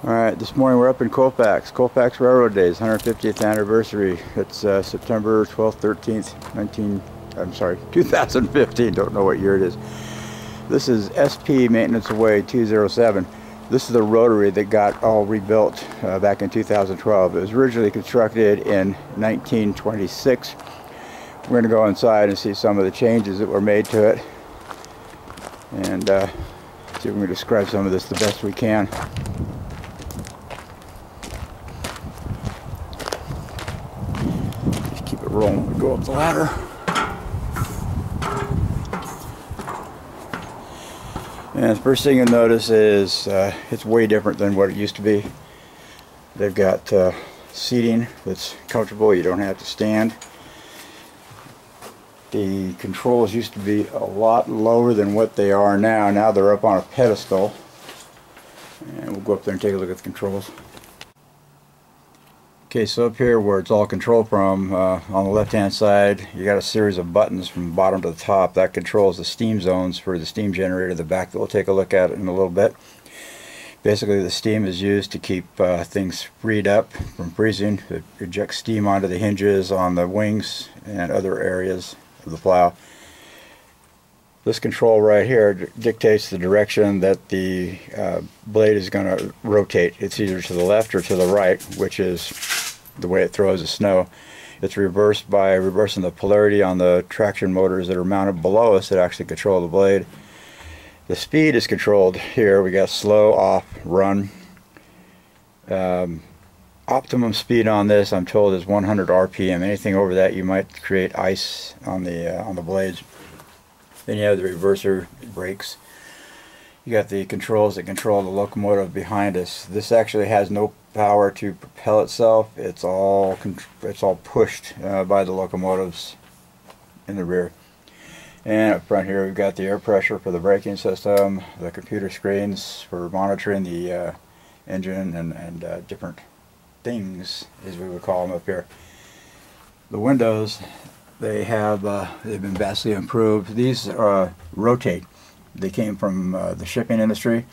Alright, this morning we're up in Colfax. Colfax Railroad Days, 150th anniversary. It's September 12th, 13th, 2015. Don't know what year it is. This is SP Maintenance Away 207. This is the rotary that got all rebuilt back in 2012. It was originally constructed in 1926. We're going to go inside and see some of the changes that were made to it. And see if we can describe some of this the best we can. Rolling. We go up the ladder. And the first thing you'll notice is it's way different than what it used to be. They've got seating that's comfortable. You don't have to stand. The controls used to be a lot lower than what they are now. Now they're up on a pedestal. And we'll go up there and take a look at the controls. Okay, so up here where it's all controlled from, on the left hand side, you got a series of buttons from the bottom to the top. That controls the steam zones for the steam generator at the back that we'll take a look at in a little bit. Basically the steam is used to keep things freed up from freezing. It ejects steam onto the hinges, on the wings, and other areas of the plow. This control right here dictates the direction that the blade is going to rotate. It's either to the left or to the right, which is the way it throws the snow. It's reversed by reversing the polarity on the traction motors that are mounted below us that actually control the blade. The speed is controlled here. We got slow, off, run. Optimum speed on this, I'm told, is 100 RPM. Anything over that, you might create ice on the blades. Then you have the reverser brakes. You got the controls that control the locomotive behind us. This actually has no power to propel itself. It's all pushed by the locomotives in the rear. And up front here we've got the air pressure for the braking system, the computer screens for monitoring the engine and different things, as we would call them up here. The windows, they've been vastly improved. These rotate. They came from the shipping industry.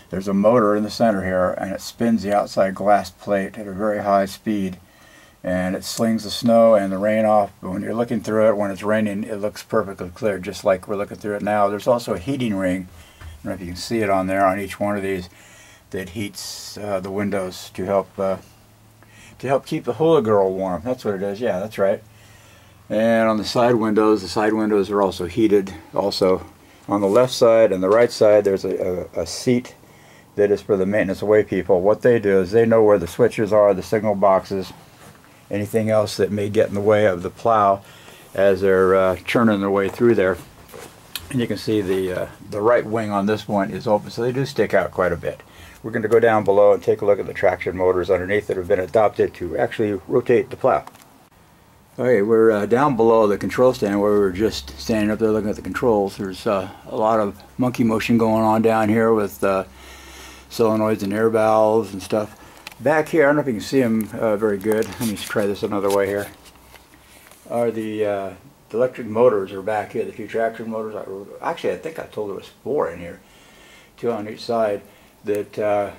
There's a motor in the center here, and it spins the outside glass plate at a very high speed, and it slings the snow and the rain off. But when you're looking through it, when it's raining, it looks perfectly clear, just like we're looking through it now. There's also a heating ring, I don't know if you can see it on there, on each one of these, that heats the windows to help keep the hula girl warm. That's what it is. Yeah, that's right. And on the side windows are also heated. Also, on the left side and the right side, there's a seat that is for the maintenance away people. What they do is they know where the switches are, the signal boxes, anything else that may get in the way of the plow as they're churning their way through there. And you can see the right wing on this one is open, so they do stick out quite a bit. We're going to go down below and take a look at the traction motors underneath that have been adopted to actually rotate the plow. Okay, we're down below the control stand where we were just standing up there looking at the controls. There's a lot of monkey motion going on down here with solenoids and air valves and stuff. Back here, I don't know if you can see them very good. Let me try this another way here. Are the electric motors are back here, the two traction motors. Actually, I think I told there was 4 in here, 2 on each side, that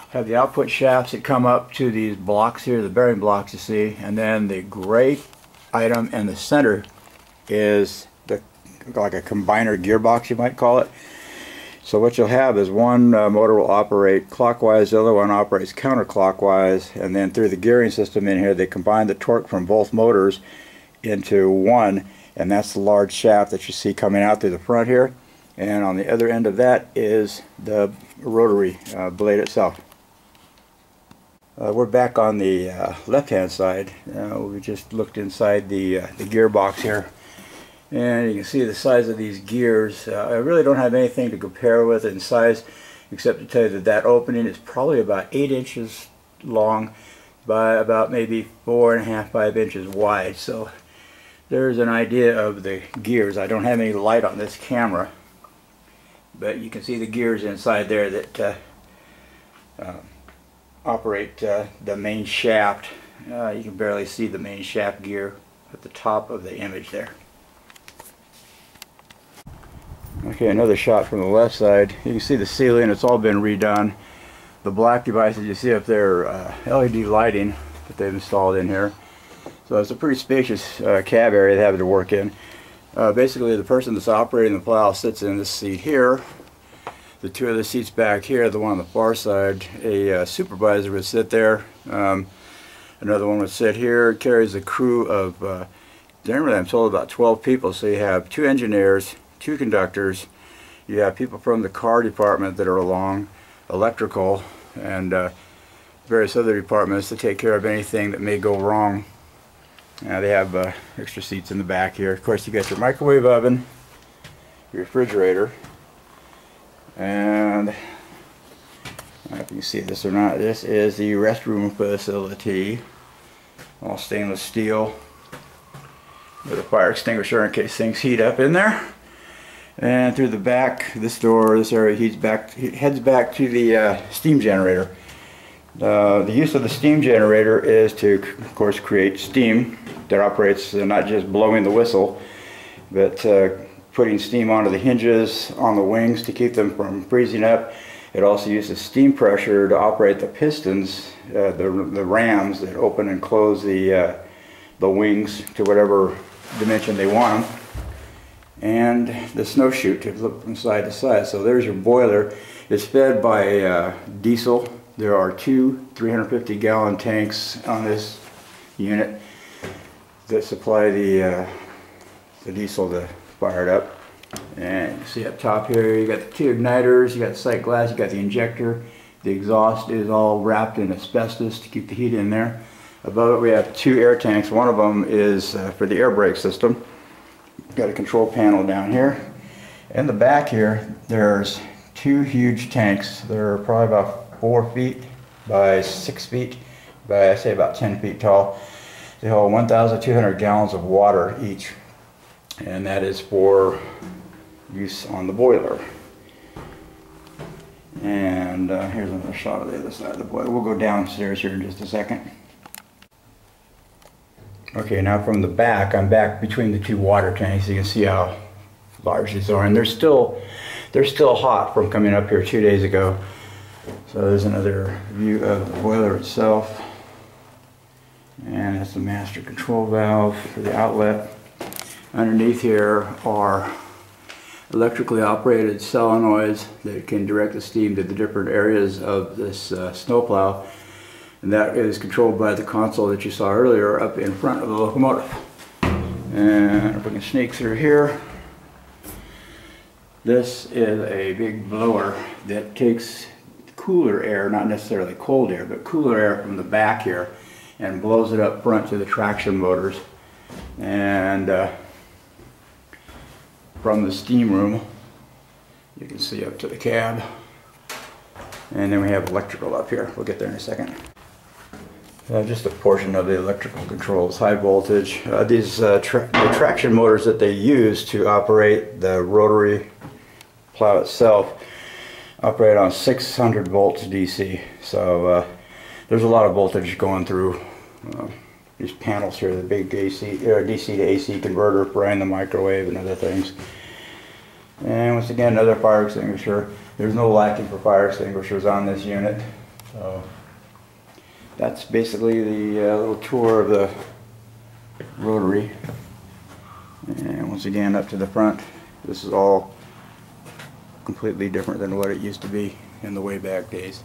have the output shafts that come up to these blocks here, the bearing blocks you see, and then the gray item in the center is like a combiner gearbox, you might call it. So what you'll have is one motor will operate clockwise, the other one operates counterclockwise, and then through the gearing system in here they combine the torque from both motors into one, and that's the large shaft that you see coming out through the front here. And on the other end of that is the rotary blade itself. We're back on the left hand side. We just looked inside the gearbox here, and you can see the size of these gears. I really don't have anything to compare with in size except to tell you that opening is probably about 8 inches long by about maybe 4.5, 5 inches wide. So there's an idea of the gears. I don't have any light on this camera, but you can see the gears inside there that operate the main shaft. You can barely see the main shaft gear at the top of the image there. Okay, another shot from the left side. You can see the ceiling, it's all been redone. The black devices you see up there are LED lighting that they've installed in here. So it's a pretty spacious cab area they have to work in. Basically, the person that's operating the plow sits in this seat here. The two other seats back here, the one on the far side, a supervisor would sit there. Another one would sit here. It carries a crew of, generally I'm told, about 12 people. So you have 2 engineers, 2 conductors. You have people from the car department that are along, electrical, and various other departments to take care of anything that may go wrong. They have extra seats in the back here. Of course, you got your microwave oven, your refrigerator, and I don't know if you can see this or not. This is the restroom facility, all stainless steel, with a fire extinguisher in case things heat up in there. And through the back, this door, this area heads back to the steam generator. The use of the steam generator is to, of course, create steam that operates not just blowing the whistle, but putting steam onto the hinges on the wings to keep them from freezing up. It also uses steam pressure to operate the pistons, the rams that open and close the wings to whatever dimension they want them, and the snow chute to flip from side to side. So there's your boiler. It's fed by diesel. There are 2 350-gallon tanks on this unit that supply the diesel to fire it up. And you see up top here, you got the 2 igniters, you got the sight glass, you got the injector. The exhaust is all wrapped in asbestos to keep the heat in there. Above it we have 2 air tanks. One of them is for the air brake system. Got a control panel down here. In the back here, there's 2 huge tanks. They're probably about 4 feet by 6 feet by, I say, about 10 feet tall. They hold 1,200 gallons of water each, and that is for use on the boiler. And here's another shot of the other side of the boiler. We'll go downstairs here in just a second. Okay, now from the back, I'm back between the 2 water tanks. You can see how large these are, and they're still hot from coming up here 2 days ago. So there's another view of the boiler itself, and that's the master control valve for the outlet. Underneath here are electrically operated solenoids that can direct the steam to the different areas of this snowplow. And that is controlled by the console that you saw earlier up in front of the locomotive. And if we can sneak through here, this is a big blower that takes cooler air, not necessarily cold air, but cooler air from the back here and blows it up front to the traction motors. And from the steam room, you can see up to the cab. And then we have electrical up here. We'll get there in a second. Just a portion of the electrical controls, high voltage. These the traction motors that they use to operate the rotary plow itself operate on 600 volts DC. So there's a lot of voltage going through these panels here, the big AC, DC to AC converter for running the microwave and other things. And once again, another fire extinguisher. There's no lacking for fire extinguishers on this unit. So that's basically the little tour of the rotary. And once again, up to the front, this is all completely different than what it used to be in the way back days.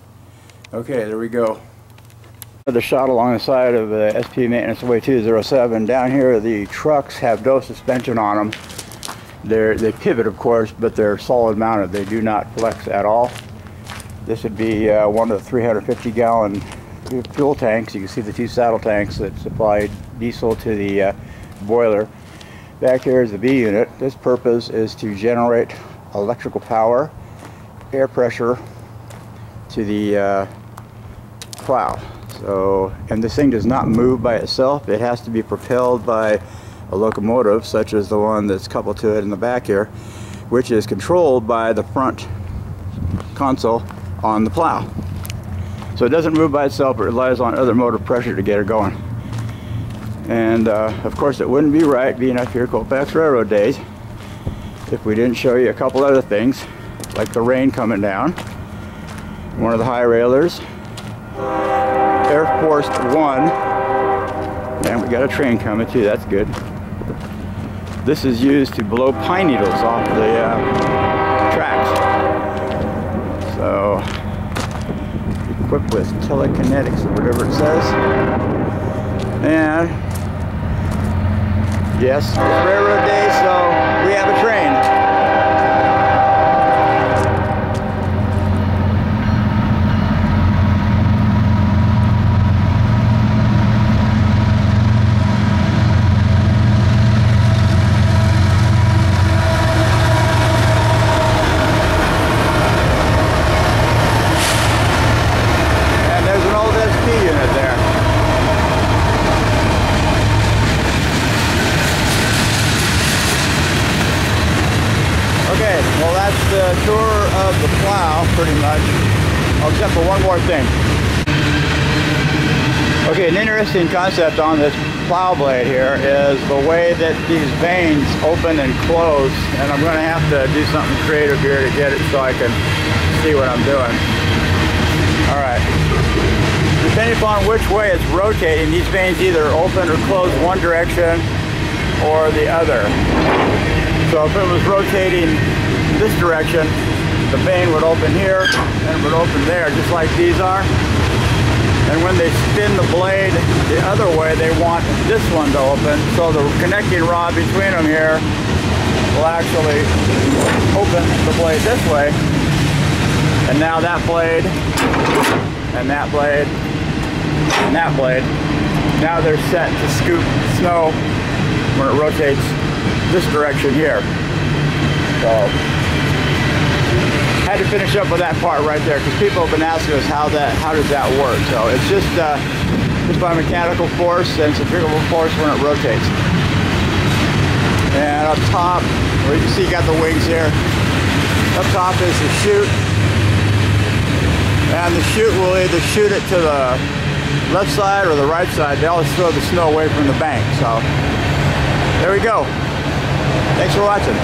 Okay, there we go. The shot along the side of the SP Maintenance Way 207. Down here, the trucks have no suspension on them. They pivot, of course, but they're solid mounted. They do not flex at all. This would be one of the 350-gallon fuel tanks. You can see the 2 saddle tanks that supply diesel to the boiler. Back here is the B unit. This purpose is to generate electrical power, air pressure to the plow. So, and this thing does not move by itself. It has to be propelled by a locomotive, such as the one that's coupled to it in the back here, which is controlled by the front console on the plow. So it doesn't move by itself, it relies on other motor pressure to get it going. And of course it wouldn't be right, being up here Colfax Railroad days, if we didn't show you a couple other things, like the rain coming down. One of the high railers. Air Force One. And we got a train coming too, that's good. This is used to blow pine needles off the tracks. So, equipped with telekinetics or whatever it says. And, yes, it's railroad day, so we have a train. Well, that's the tour of the plow, pretty much, except for one more thing. Okay, an interesting concept on this plow blade here is the way that these vanes open and close, and I'm going to have to do something creative here to get it so I can see what I'm doing. Alright, depending upon which way it's rotating, these vanes either open or close one direction or the other. So if it was rotating this direction, the vane would open here and it would open there, just like these are. And when they spin the blade the other way, they want this one to open. So the connecting rod between them here will actually open the blade this way. And now that blade, and that blade, and that blade, now they're set to scoop snow when it rotates this direction here. So had to finish up with that part right there because people have been asking us how does that work. So it's just by mechanical force and centrifugal force when it rotates. And up top, where you can see you got the wings here. Up top is the chute, and the chute will either shoot it to the left side or the right side. They always throw the snow away from the bank. So there we go. Thanks for watching.